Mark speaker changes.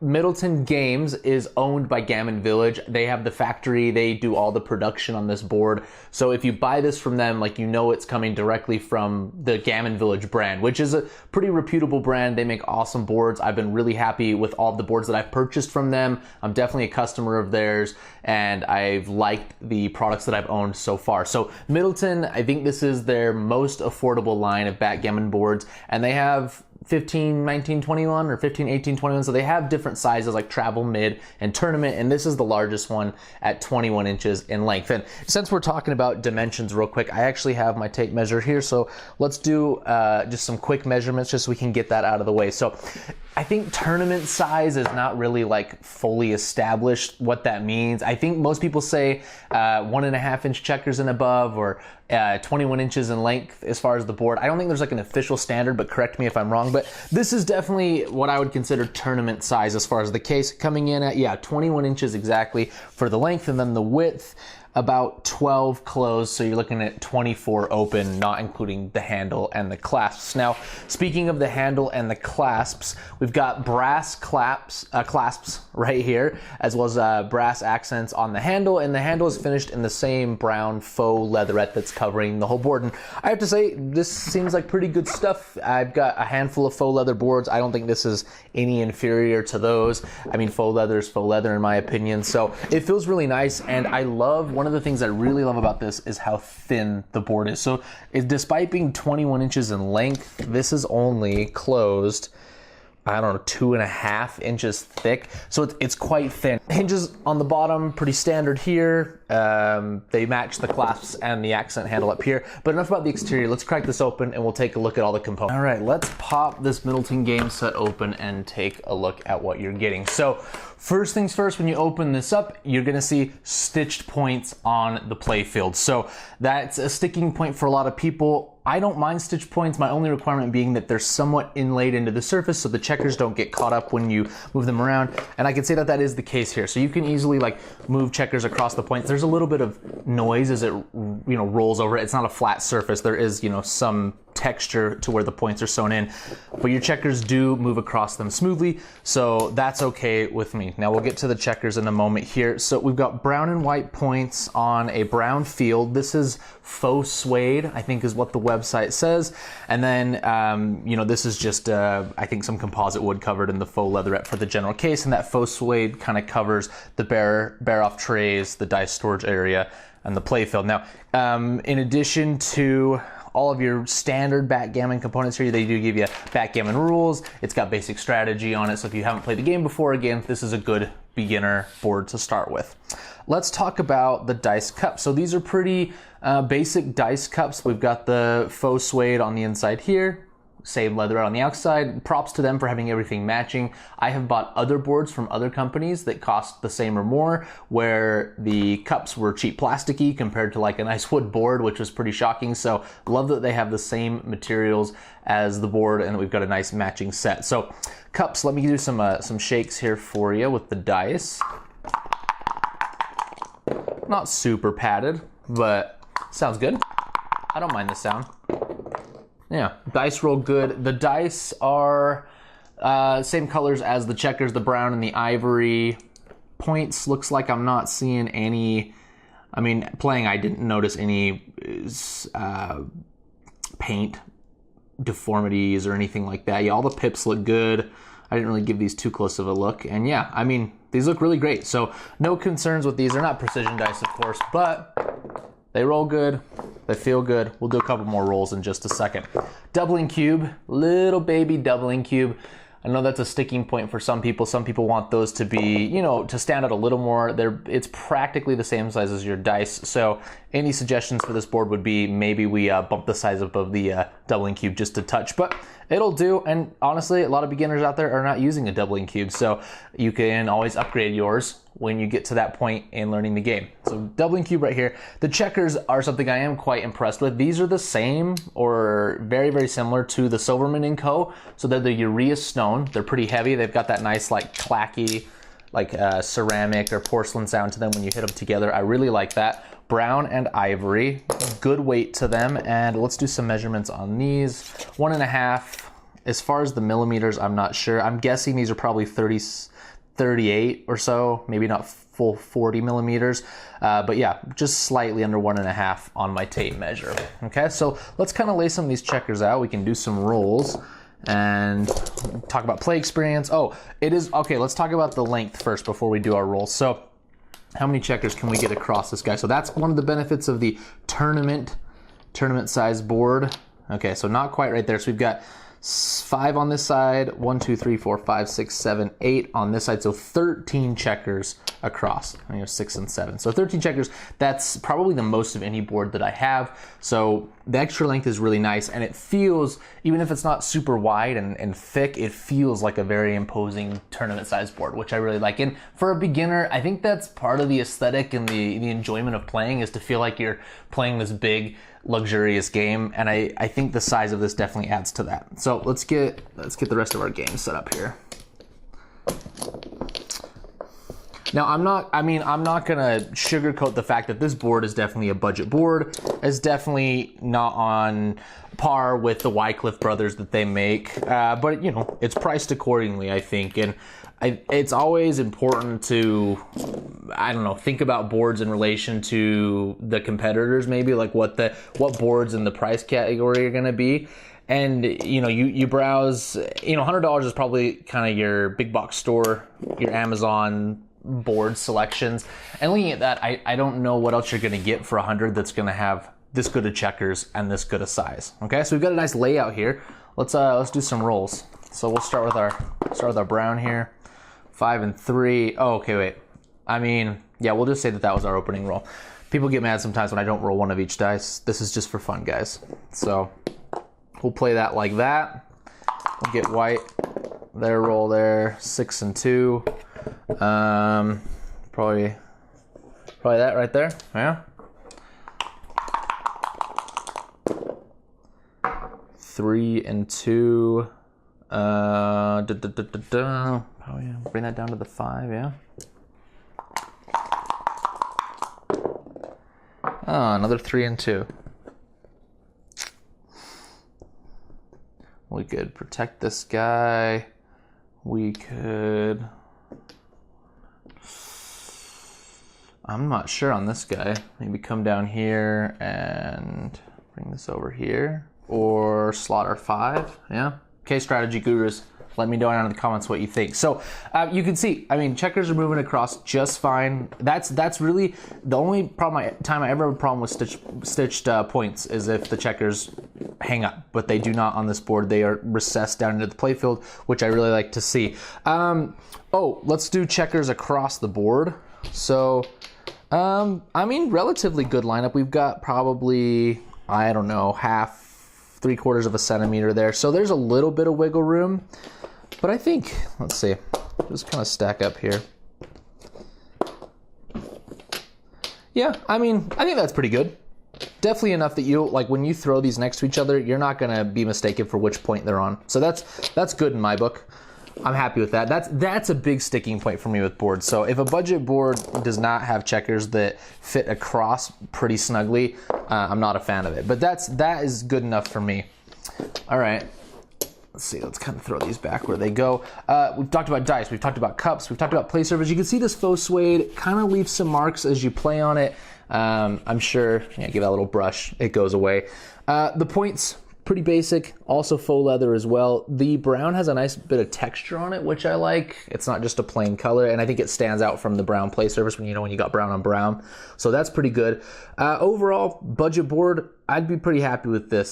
Speaker 1: Middleton Games is owned by GammonVillage. They have the factory, they do all the production on this board. So if you buy this from them, like, you know it's coming directly from the GammonVillage brand, which is a pretty reputable brand. They make awesome boards. I've been really happy with all of the boards that I've purchased from them. I'm definitely a customer of theirs, and I've liked the products that I've owned so far. So Middleton, I think this is their most affordable line of backgammon boards, and they have 15, 19, 21 or 15, 18, 21. So they have different sizes like travel, mid, and tournament. And this is the largest one at 21 inches in length. And since we're talking about dimensions real quick, I actually have my tape measure here. So let's do just some quick measurements just so we can get that out of the way. So I think tournament size is not really like fully established what that means. I think most people say 1.5 inch checkers and above, or 21 inches in length as far as the board. I don't think there's like an official standard, but correct me if I'm wrong. But this is definitely what I would consider tournament size as far as the case, coming in at, yeah, 21 inches exactly for the length, and then the width about 12 closed, so you're looking at 24 open, not including the handle and the clasps. Now, speaking of the handle and the clasps, we've got brass clasps right here, as well as brass accents on the handle, and the handle is finished in the same brown faux leatherette that's covering the whole board. And I have to say, this seems like pretty good stuff. I've got a handful of faux leather boards. I don't think this is any inferior to those. I mean, faux leather is faux leather in my opinion, so it feels really nice, and I love one of the things I really love about this is how thin the board is. So despite being 21 inches in length, this is only closed, I don't know, 2.5 inches thick. So it's quite thin. Hinges on the bottom, pretty standard here. They match the clasps and the accent handle up here. But enough about the exterior. Let's crack this open and we'll take a look at all the components. All right, let's pop this Middleton Games set open and take a look at what you're getting. So first things first, when you open this up, you're gonna see stitched points on the play field. So that's a sticking point for a lot of people. I don't mind stitch points, my only requirement being that they're somewhat inlaid into the surface so the checkers don't get caught up when you move them around. And I can say that that is the case here. So you can easily like move checkers across the points. There's a little bit of noise as it rolls over. It's not a flat surface. There is some texture to where the points are sewn in, but your checkers do move across them smoothly, so that's okay with me. Now we'll get to the checkers in a moment here. So we've got brown and white points on a brown field. This is faux suede, I think is what the website says, and then this is just I think some composite wood covered in the faux leatherette for the general case, and that faux suede kind of covers the bear off trays, the dice storage area, and the play field. Now in addition to all of your standard backgammon components here, they do give you backgammon rules. It's got basic strategy on it, so if you haven't played the game before, again, this is a good beginner board to start with. Let's talk about the dice cups. So these are pretty basic dice cups. We've got the faux suede on the inside here, same leather on the outside. Props to them for having everything matching. I have bought other boards from other companies that cost the same or more, where the cups were cheap plasticky compared to like a nice wood board, which was pretty shocking. So love that they have the same materials as the board and we've got a nice matching set. So cups, let me do some shakes here for you with the dice. Not super padded, but sounds good. I don't mind the sound. Yeah, dice roll good. The dice are same colors as the checkers, the brown and the ivory. Points, looks like I'm not seeing any, playing I didn't notice any paint deformities or anything like that. Yeah, all the pips look good. I didn't really give these too close of a look. And yeah, these look really great. So no concerns with these. They're not precision dice, of course, but they roll good. They feel good. We'll do a couple more rolls in just a second. Doubling cube, little baby doubling cube. I know that's a sticking point for some people. Some people want those to be, to stand out a little more. It's practically the same size as your dice. So any suggestions for this board would be maybe we bump the size above the doubling cube just a touch, but it'll do. And honestly, a lot of beginners out there are not using a doubling cube, so you can always upgrade yours when you get to that point in learning the game. So doubling cube right here. The checkers are something I am quite impressed with. These are the same or very, very similar to the Silverman & Co. So they're the urea stone. They're pretty heavy. They've got that nice like clacky, like ceramic or porcelain sound to them when you hit them together. I really like that. Brown and ivory, good weight to them. And let's do some measurements on these. 1.5. As far as the millimeters, I'm not sure. I'm guessing these are probably 30 38 or so, maybe not full 40 millimeters, but yeah, just slightly under 1.5 on my tape measure. Okay, so let's kind of lay some of these checkers out. We can do some rolls and talk about play experience. Oh, it is, okay, let's talk about the length first before we do our rolls. So how many checkers can we get across this guy? So that's one of the benefits of the tournament size board. Okay, so not quite right there. So we've got 5 on this side, 1, 2, 3, 4, 5, 6, 7, 8 on this side. So 13 checkers across, 6 and 7. So 13 checkers, that's probably the most of any board that I have. So the extra length is really nice, and it feels, even if it's not super wide and thick, it feels like a very imposing tournament size board, which I really like. And for a beginner, I think that's part of the aesthetic and the enjoyment of playing, is to feel like you're playing this big, luxurious game, and I think the size of this definitely adds to that. So let's get the rest of our game set up here. Now I'm not gonna sugarcoat the fact that this board is definitely a budget board. It's definitely not on par with the Wycliffe brothers that they make, but it's priced accordingly, I think. And it's always important to, I don't know, think about boards in relation to the competitors, maybe like what boards in the price category are going to be. And you browse, $100 is probably kind of your big box store, your Amazon board selections. And looking at that, I don't know what else you're going to get for $100 that's going to have this good of checkers and this good of size. Okay, so we've got a nice layout here. Let's do some rolls. So we'll start with our brown here. 5 and 3. Oh, okay, wait. Yeah, we'll just say that was our opening roll. People get mad sometimes when I don't roll one of each dice. This is just for fun, guys. So we'll play that like that. We'll get white. Their roll there. 6 and 2. Probably that right there. Yeah. 3 and 2. Oh yeah, bring that down to the 5, yeah. Oh, another 3 and 2. We could protect this guy. We could, I'm not sure on this guy. Maybe come down here and bring this over here, or slot our 5, yeah. Okay, strategy gurus, let me know down in the comments what you think. So you can see, checkers are moving across just fine. That's really the only time I ever have a problem with stitched points is if the checkers hang up, but they do not on this board. They are recessed down into the playfield, which I really like to see. Let's do checkers across the board. So, relatively good lineup. We've got probably, I don't know, 3/4 of a centimeter there. So there's a little bit of wiggle room, but I think, let's see, just kind of stack up here. Yeah, I think that's pretty good. Definitely enough that when you throw these next to each other, you're not gonna be mistaken for which point they're on. So that's good in my book. I'm happy with that. That's a big sticking point for me with boards. So if a budget board does not have checkers that fit across pretty snugly, I'm not a fan of it. But that is good enough for me. All right. Let's see. Let's kind of throw these back where they go. We've talked about dice. We've talked about cups. We've talked about play surface. You can see this faux suede kind of leaves some marks as you play on it. I'm sure, give that a little brush. It goes away. The points, pretty basic, also faux leather as well. The brown has a nice bit of texture on it, which I like. It's not just a plain color, and I think it stands out from the brown play surface when you got brown on brown. So that's pretty good. Overall, budget board, I'd be pretty happy with this.